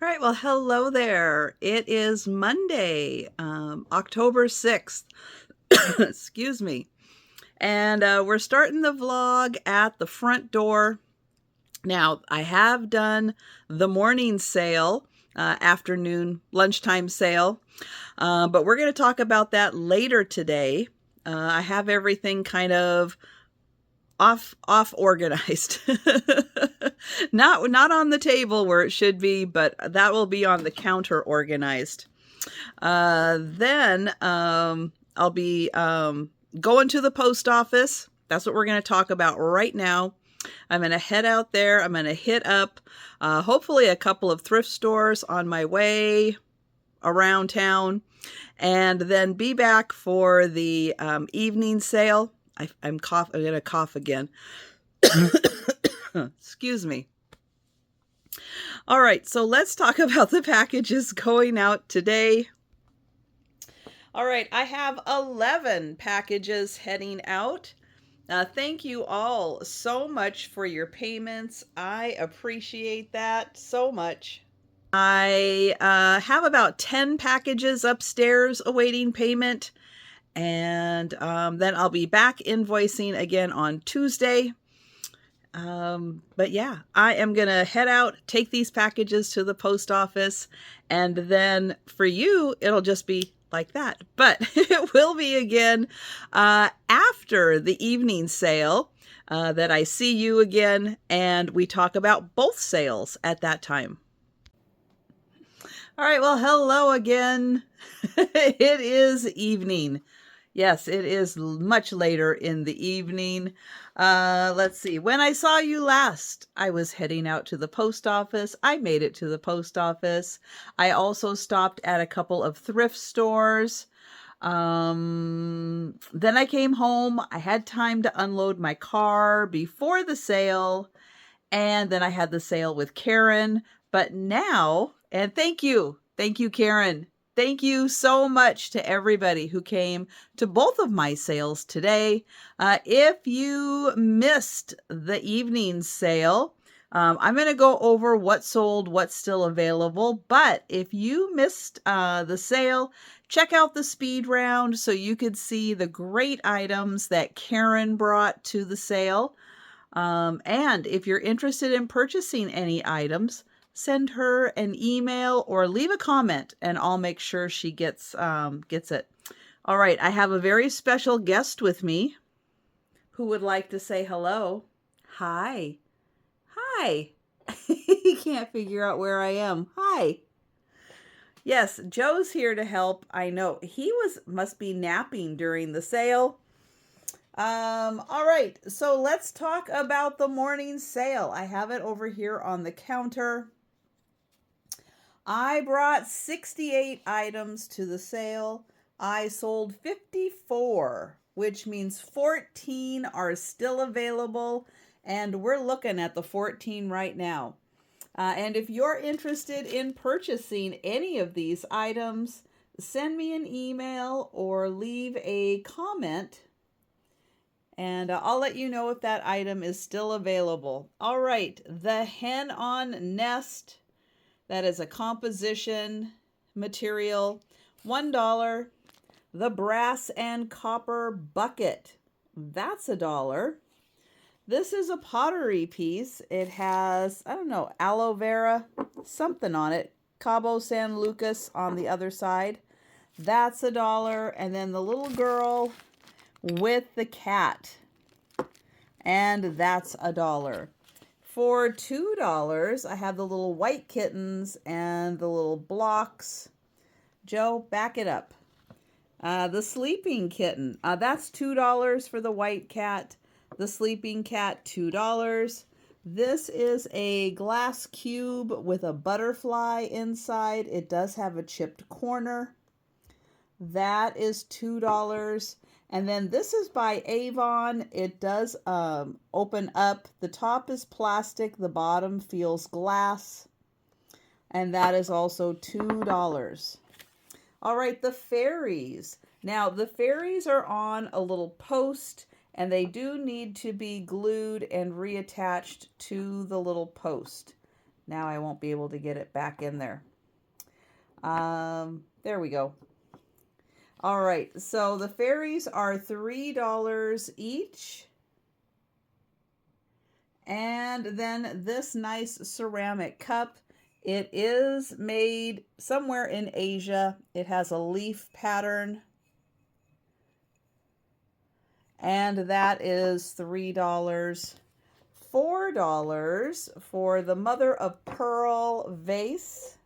All right, well, hello there. It is Monday, October 6th. Excuse me. And we're starting the vlog at the front door. Now, I have done the morning sale, afternoon, lunchtime sale, but we're going to talk about that later today. I have everything kind of off organized. Not on the table where it should be, but that will be on the counter organized. Then I'll be going to the post office. That's what we're going to talk about right now. I'm going to head out there. I'm going to hit up hopefully a couple of thrift stores on my way around town, and then be back for the evening sale. I'm going to cough again. Excuse me. All right, so let's talk about the packages going out today. All right, I have 11 packages heading out. Thank you all so much for your payments. I appreciate that so much. I have about 10 packages upstairs awaiting payment. And then I'll be back invoicing again on Tuesday. But yeah, I am going to head out, take these packages to the post office, and then for you, it'll just be like that. But it will be again after the evening sale that I see you again, and we talk about both sales at that time. All right, well, hello again. It is evening. Yes, it is much later in the evening. Let's see. When I saw you last, I was heading out to the post office. I made it to the post office. I also stopped at a couple of thrift stores. Then I came home. I had time to unload my car before the sale. And then I had the sale with Karen. But now, and thank you, Karen. Thank you so much to everybody who came to both of my sales today. If you missed the evening sale, I'm going to go over what sold, what's still available. But if you missed the sale, check out the speed round so you could see the great items that Karen brought to the sale. And if you're interested in purchasing any items, send her an email or leave a comment and I'll make sure she gets it. All right, I have a very special guest with me who would like to say hello. Hi. Hi. He can't figure out where I am. Hi. Yes, Joe's here to help. I know he must be napping during the sale. All right, so let's talk about the morning sale. I have it over here on the counter. I brought 68 items to the sale. I sold 54, which means 14 are still available, and we're looking at the 14 right now. And if you're interested in purchasing any of these items, send me an email or leave a comment, and I'll let you know if that item is still available. All right, the hen on nest. That is a composition material, $1. The brass and copper bucket, that's $1. This is a pottery piece. It has, I don't know, aloe vera, something on it. Cabo San Lucas on the other side. That's $1. And then the little girl with the cat, and that's $1. For $2, I have the little white kittens and the little blocks. Joe, back it up. The sleeping kitten, that's $2 for the white cat. The sleeping cat, $2. This is a glass cube with a butterfly inside. It does have a chipped corner. That is $2. And then this is by Avon. It does open up. The top is plastic. The bottom feels glass. And that is also $2. All right, the fairies. Now, the fairies are on a little post, and they do need to be glued and reattached to the little post. Now I won't be able to get it back in there. There we go. All right, so the fairies are $3 each. And then this nice ceramic cup. It is made somewhere in Asia. It has a leaf pattern. And that is $3. $4 for the mother of pearl vase.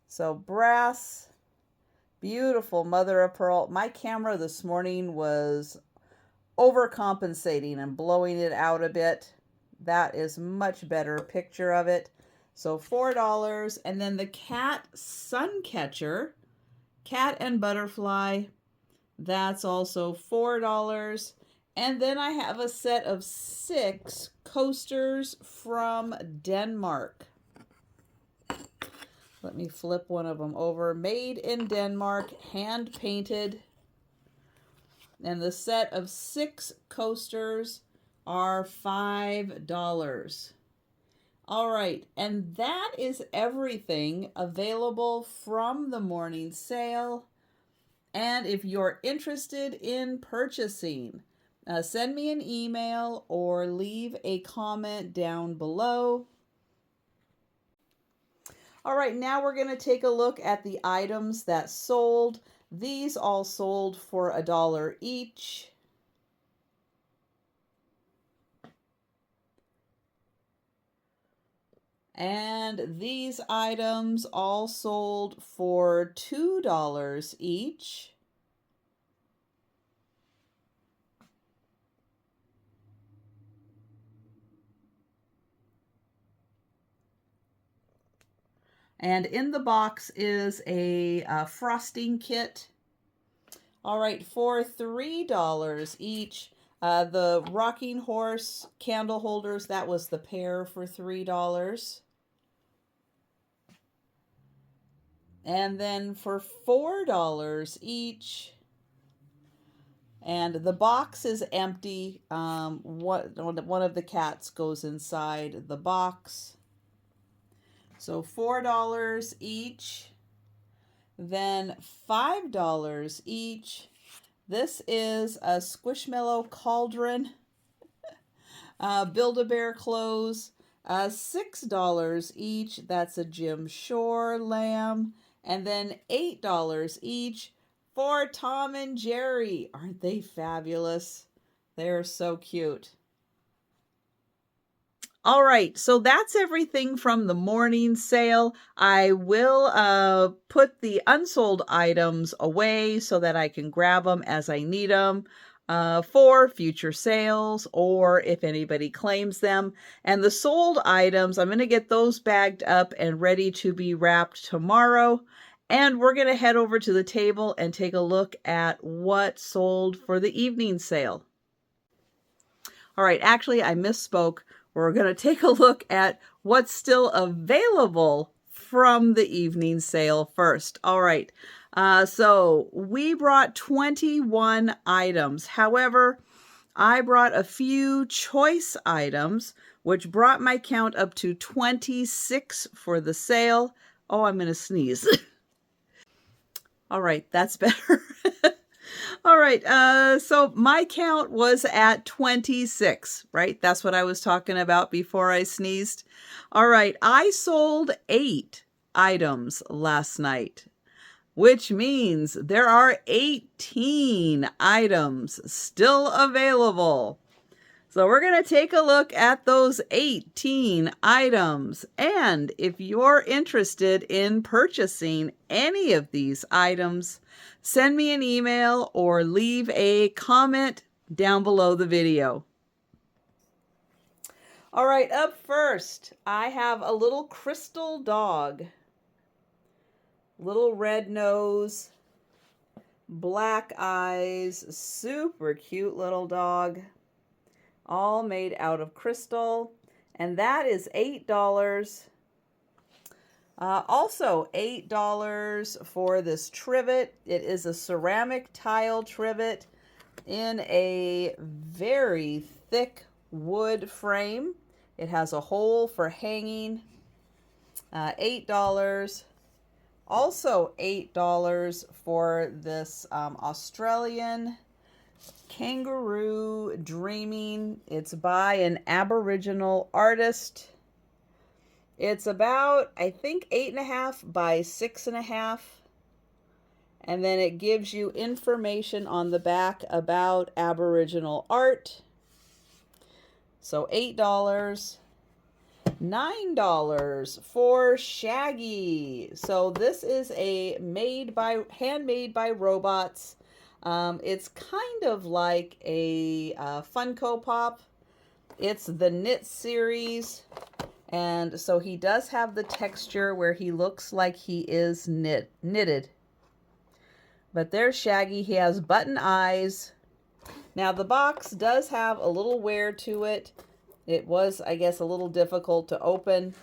So brass, beautiful mother of pearl. My camera this morning was overcompensating and blowing it out a bit. That is much better picture of it. So $4. And then the cat sun catcher, cat and butterfly, that's also $4. And then I have a set of 6 coasters from Denmark. Let me flip one of them over. Made in Denmark, hand painted. And the set of 6 coasters are $5. All right, and that is everything available from the morning sale. And if you're interested in purchasing, send me an email or leave a comment down below. All right, now we're going to take a look at the items that sold. These all sold for $1 each. And these items all sold for $2 each. And in the box is a frosting kit. All right, for $3 each. The rocking horse candle holders, that was the pair for $3. And then for $4 each. And the box is empty. One of the cats goes inside the box. So $4 each. Then $5 each. This is a Squishmallow cauldron. Build-A-Bear clothes. $6 each. That's a Jim Shore lamb. And then $8 each for Tom and Jerry. Aren't they fabulous? They're so cute. All right, so that's everything from the morning sale. I will put the unsold items away so that I can grab them as I need them for future sales or if anybody claims them. And the sold items, I'm going to get those bagged up and ready to be wrapped tomorrow. And we're going to head over to the table and take a look at what sold for the evening sale. All right, actually, I misspoke. We're going to take a look at what's still available from the evening sale first. All right, so we brought 21 items. However, I brought a few choice items, which brought my count up to 26 for the sale. Oh, I'm going to sneeze. All right, that's better. All right, so my count was at 26, right? That's what I was talking about before I sneezed. All right, I sold 8 items last night, which means there are 18 items still available. So we're going to take a look at those 18 items. And if you're interested in purchasing any of these items, send me an email or leave a comment down below the video. All right, up first, I have a little crystal dog. Little red nose, black eyes, super cute little dog. All made out of crystal, and that is $8. Also $8 for this trivet. It is a ceramic tile trivet in a very thick wood frame. It has a hole for hanging. $8. Also $8 for this Australian kangaroo dreaming. It's by an Aboriginal artist. It's about, I think, 8.5 by 6.5. And then it gives you information on the back about Aboriginal art. So $8. $9 for Shaggy. So this is a handmade by robots. It's kind of like a Funko Pop. It's the knit series. And so he does have the texture where he looks like he is knitted. But there's Shaggy. He has button eyes. Now the box does have a little wear to it. It was, I guess, a little difficult to open.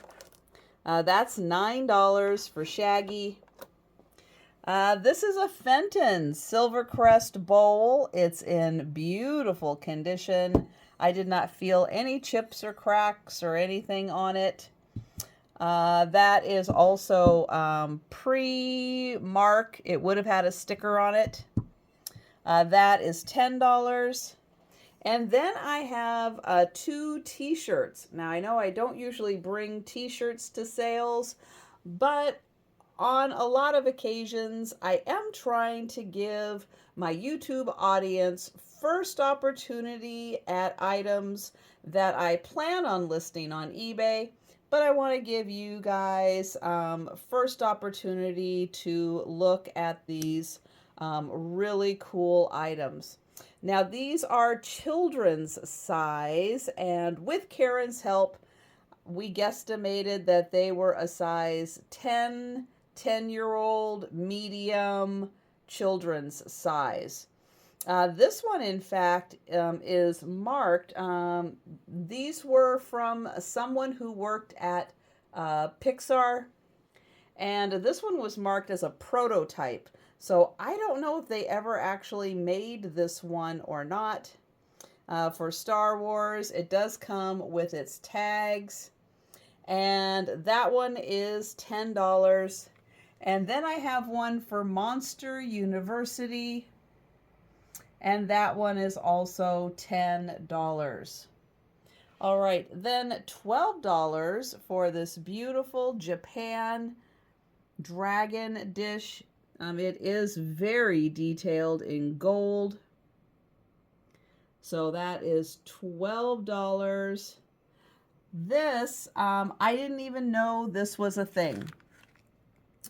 That's $9 for Shaggy. This is a Fenton Silvercrest bowl. It's in beautiful condition. I did not feel any chips or cracks or anything on it. That is also pre-mark. It would have had a sticker on it. That is $10. And then I have 2 t-shirts. Now, I know I don't usually bring t-shirts to sales, but on a lot of occasions, I am trying to give my YouTube audience first opportunity at items that I plan on listing on eBay, but I want to give you guys first opportunity to look at these really cool items. Now, these are children's size, and with Karen's help, we guesstimated that they were a size 10-year-old, medium, children's size. This one, in fact, is marked. These were from someone who worked at Pixar, and this one was marked as a prototype. So I don't know if they ever actually made this one or not. For Star Wars, it does come with its tags. And that one is $10. And then I have one for Monster University. And that one is also $10. All right, then $12 for this beautiful Japan dragon dish. It is very detailed in gold. So that is $12. This, I didn't even know this was a thing,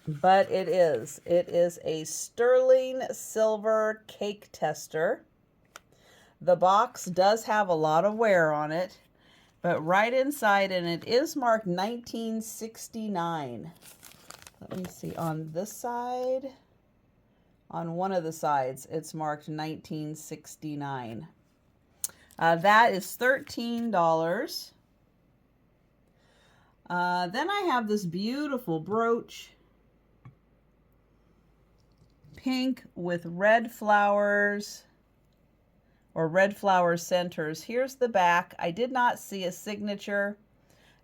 but it is. It is a sterling silver cake tester. The box does have a lot of wear on it, but right inside, and it is marked 1969. Let me see, on this side, on one of the sides, it's marked 1969. That is $13. Then I have this beautiful brooch, pink with red flowers, or red flower centers. Here's the back. I did not see a signature,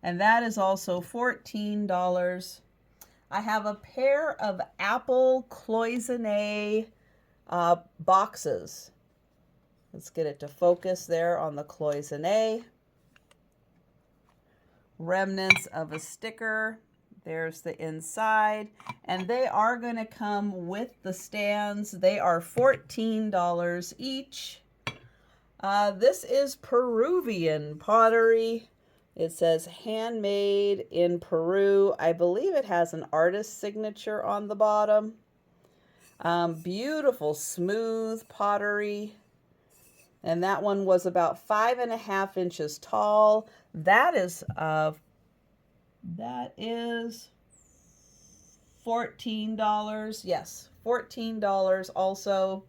and that is also $14. I have a pair of apple cloisonne boxes. Let's get it to focus there on the cloisonne. Remnants of a sticker. There's the inside. And they are going to come with the stands. They are $14 each. This is Peruvian pottery. It says handmade in Peru. I believe it has an artist signature on the bottom. Beautiful, smooth pottery. And that one was about 5.5 inches tall. That is $14. Yes, $14 also.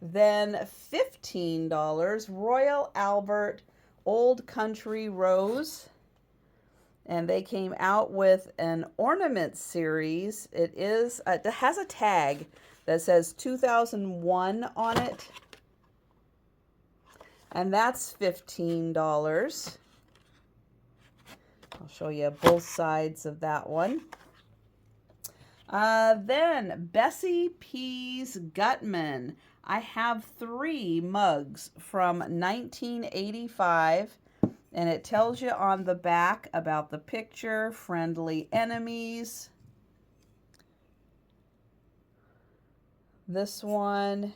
Then $15, Royal Albert Old Country Rose. And they came out with an ornament series. It has a tag that says 2001 on it. And that's $15. I'll show you both sides of that one. Then Bessie P's Gutman. I have 3 mugs from 1985, and it tells you on the back about the picture, friendly enemies. This one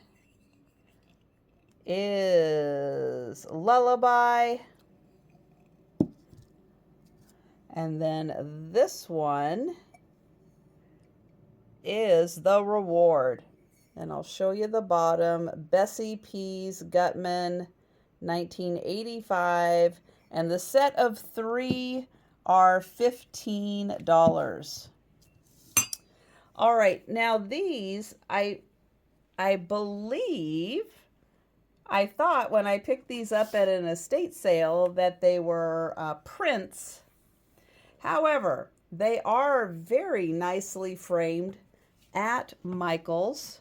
is Lullaby. And then this one is The Reward. And I'll show you the bottom. Bessie P's Gutman, 1985. And the set of 3 are $15. All right, now these, I believe, I thought when I picked these up at an estate sale that they were prints. However, they are very nicely framed at Michael's.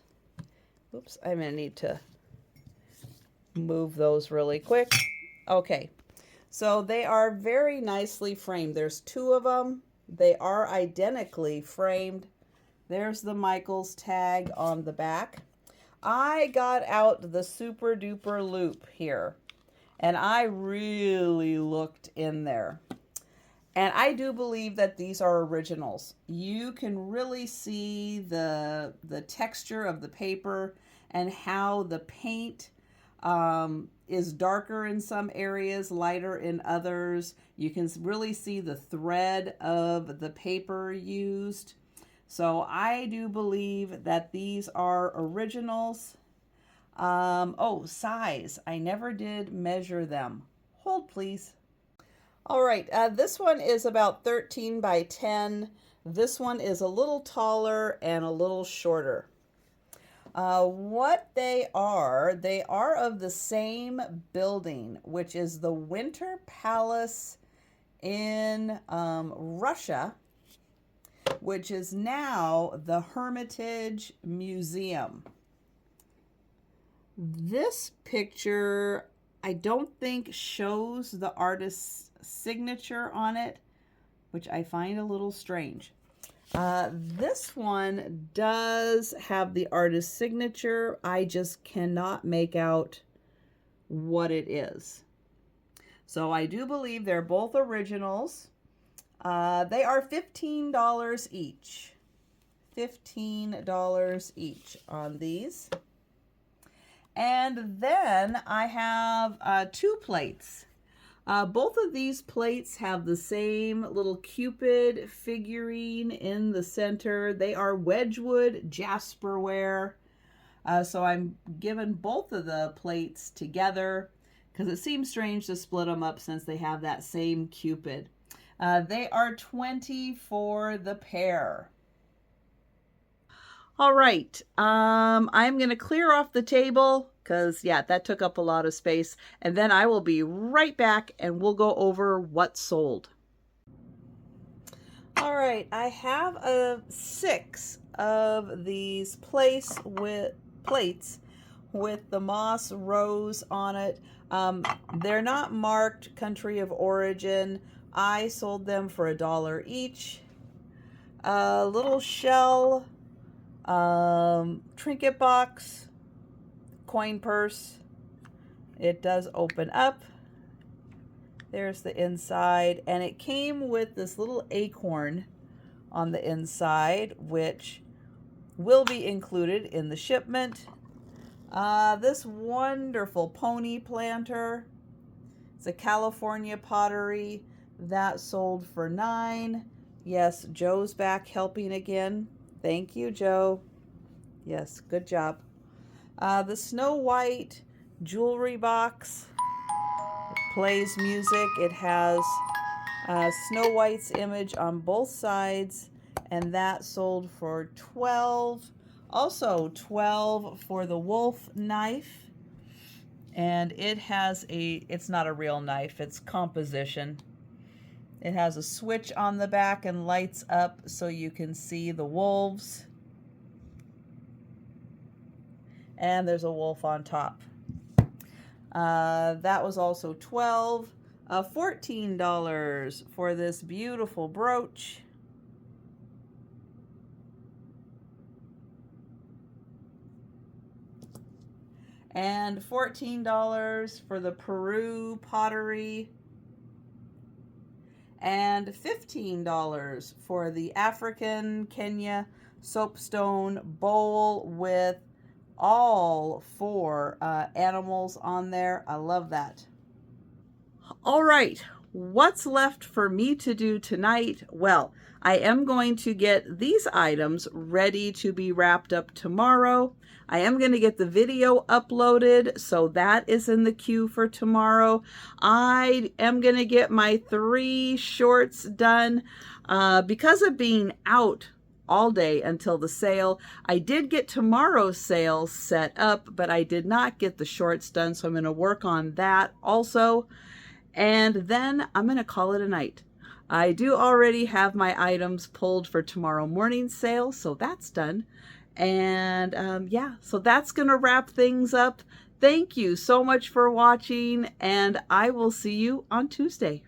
Oops, I'm going to need to move those really quick. Okay, so they are very nicely framed. There's 2 of them. They are identically framed. There's the Michael's tag on the back. I got out the super duper loop here, and I really looked in there. And I do believe that these are originals. You can really see the texture of the paper and how the paint is darker in some areas, lighter in others. You can really see the thread of the paper used. So I do believe that these are originals. Oh, size. I never did measure them. Hold, please. All right, this one is about 13 by 10. This one is a little taller and a little shorter. What they are of the same building, which is the Winter Palace in Russia, which is now the Hermitage Museum. This picture, I don't think shows the artist's signature on it, which I find a little strange. This one does have the artist's signature. I just cannot make out what it is. So I do believe they're both originals. They are $15 each. $15 each on these. And then I have 2 plates. Both of these plates have the same little Cupid figurine in the center. They are Wedgwood Jasperware. So I'm giving both of the plates together because it seems strange to split them up since they have that same Cupid. They are $20 for the pair. All right, I'm going to clear off the table because, yeah, that took up a lot of space. And then I will be right back and we'll go over what sold. All right, I have 6 of these plates with the moss rose on it. They're not marked country of origin. I sold them for $1 each. A little shell, trinket box, coin purse. It does open up. There's the inside, and it came with this little acorn on the inside, which will be included in the shipment. This wonderful pony planter. It's a California pottery. That sold for $9. Yes, Joe's back helping again. Thank you, Joe. Yes, good job. The Snow White jewelry box. It plays music. It has Snow White's image on both sides, and that sold for $12. Also $12 for the wolf knife, and it has it's not a real knife, it's composition. It has a switch on the back and lights up so you can see the wolves. And there's a wolf on top. That was also $12. $14 for this beautiful brooch. And $14 for the Peru pottery. And $15 for the African Kenya soapstone bowl with all 4 animals on there. I love that. All right, what's left for me to do tonight? Well, I am going to get these items ready to be wrapped up tomorrow. I am going to get the video uploaded, so that is in the queue for tomorrow. I am going to get my 3 shorts done because of being out all day until the sale. I did get tomorrow's sale set up, but I did not get the shorts done, so I'm going to work on that also. And then I'm going to call it a night. I do already have my items pulled for tomorrow morning's sale, so that's done. And yeah, so that's going to wrap things up. Thank you so much for watching, and I will see you on Tuesday.